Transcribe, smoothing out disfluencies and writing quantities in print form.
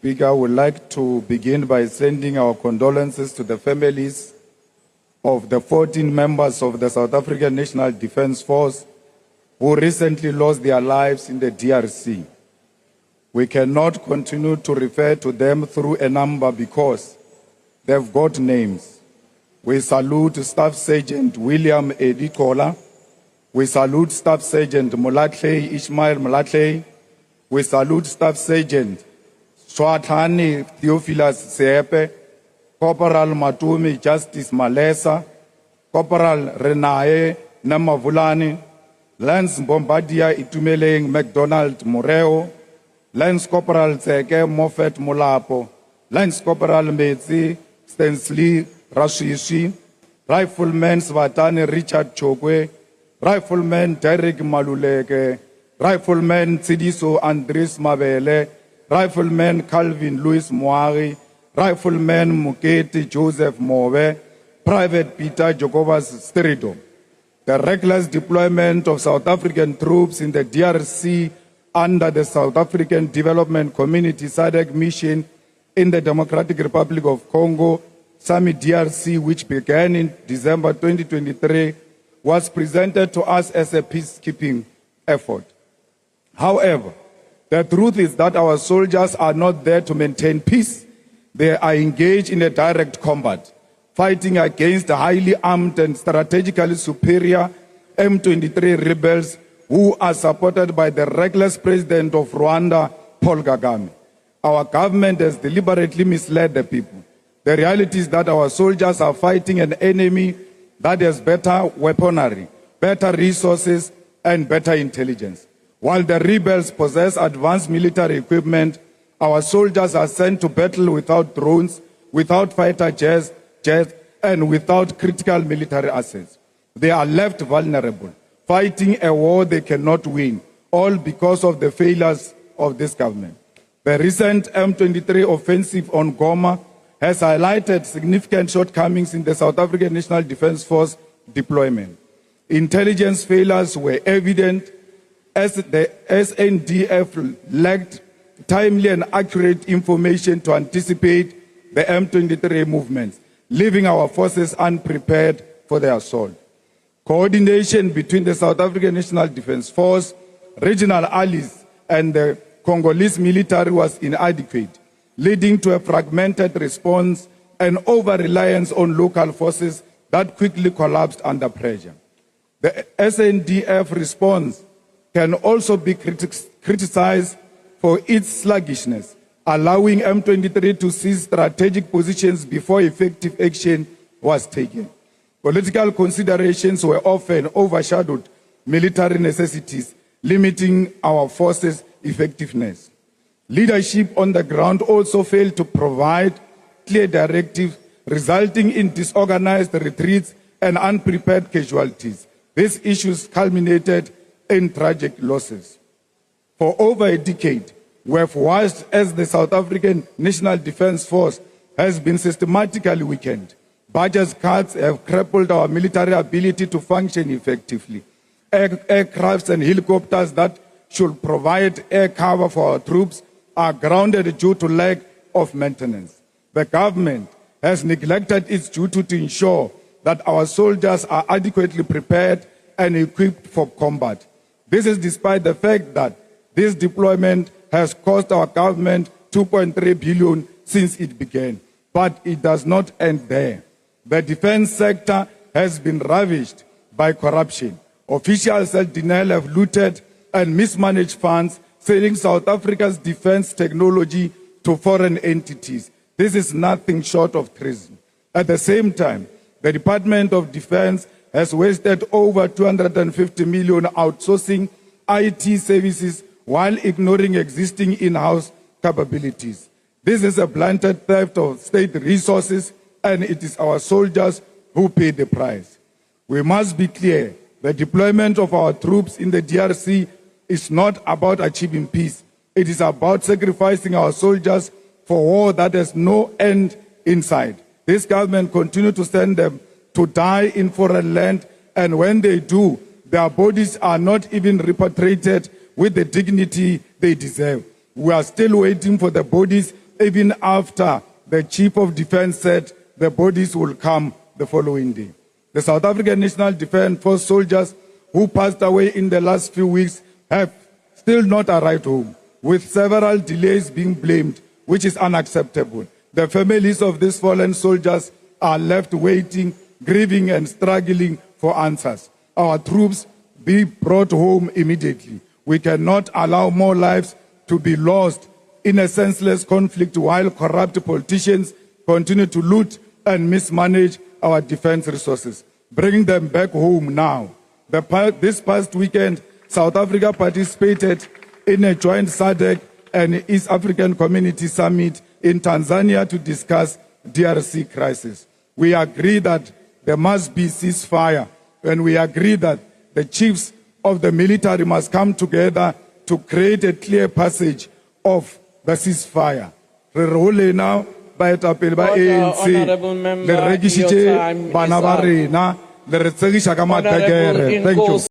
Speaker, I would like to begin by sending our condolences to the families of the 14 members of the South African National Defence Force who recently lost their lives in the DRC. We cannot continue to refer to them through a number because they've got names. We salute Staff Sergeant William Edikola. We salute Staff Sergeant Molatley Ishmael Molatley. We salute Staff Sergeant Swatani Theophilus Seepe, Corporal Matumi Justice Malesa, Corporal Renae Namavulani, Lance Bombardier Itumeleng McDonald Moreo, Lance Corporal Tseke Moffat Molapo, Lance Corporal Metsi Stensley Rashishi, Rifleman Svatani Richard Chokwe, Rifleman Derek Maluleke, Rifleman Tsidiso Andres Mabele, Rifleman Calvin Louis Moari, Rifleman Muketi Joseph Mowe, Private Peter Jacobus Sterido. The reckless deployment of South African troops in the DRC under the South African Development Community SADC mission in the Democratic Republic of Congo, SAMI DRC, which began in December 2023, was presented to us as a peacekeeping effort. However, the truth is that our soldiers are not there to maintain peace. They are engaged in a direct combat, fighting against the highly armed and strategically superior M23 rebels who are supported by the reckless president of Rwanda, Paul Kagame. Our government has deliberately misled the people. The reality is that our soldiers are fighting an enemy that has better weaponry, better resources, and better intelligence. While the rebels possess advanced military equipment, our soldiers are sent to battle without drones, without fighter jets, and without critical military assets. They are left vulnerable, fighting a war they cannot win, all because of the failures of this government. The recent M23 offensive on Goma has highlighted significant shortcomings in the South African National Defence Force deployment. Intelligence failures were evident as the SANDF lacked timely and accurate information to anticipate the M23 movements, leaving our forces unprepared for the assault. Coordination between the South African National Defence Force, regional allies, and the Congolese military was inadequate, leading to a fragmented response and over-reliance on local forces that quickly collapsed under pressure. The SANDF response can also be criticized for its sluggishness, allowing M23 to seize strategic positions before effective action was taken. Political considerations were often overshadowed military necessities, limiting our forces' effectiveness. Leadership on the ground also failed to provide clear directives, resulting in disorganized retreats and unprepared casualties. These issues culminated in tragic losses. For over a decade, we have watched as the South African National Defence Force has been systematically weakened. Budget cuts have crippled our military ability to function effectively. Aircrafts and helicopters that should provide air cover for our troops are grounded due to lack of maintenance. The government has neglected its duty to ensure that our soldiers are adequately prepared and equipped for combat. This is despite the fact that this deployment has cost our government 2.3 billion since it began. But it does not end there. The defense sector has been ravished by corruption. Officials at Denel have looted and mismanaged funds, selling South Africa's defense technology to foreign entities. This is nothing short of treason. At the same time, the Department of Defense has wasted over 250 million outsourcing IT services while ignoring existing in-house capabilities. This is a blatant theft of state resources, and it is our soldiers who pay the price. We must be clear, the deployment of our troops in the DRC is not about achieving peace. It is about sacrificing our soldiers for war that has no end in sight. This government continues to send them to die in foreign land, and when they do, their bodies are not even repatriated with the dignity they deserve. We are still waiting for the bodies even after the Chief of Defense said the bodies will come the following day. The South African National Defence Force soldiers who passed away in the last few weeks have still not arrived home, with several delays being blamed, which is unacceptable. The families of these fallen soldiers are left waiting, grieving and struggling for answers. Our troops be brought home immediately. We cannot allow more lives to be lost in a senseless conflict while corrupt politicians continue to loot and mismanage our defense resources. Bring them back home now. This past weekend, South Africa participated in a joint SADC and East African Community Summit in Tanzania to discuss DRC crisis. We agree that there must be ceasefire, and we agree that the chiefs of the military must come together to create a clear passage of the ceasefire. Re role now baetapele ba ANC le rekisitse bana ba rena le re tsegisha ka matekere. Thank you.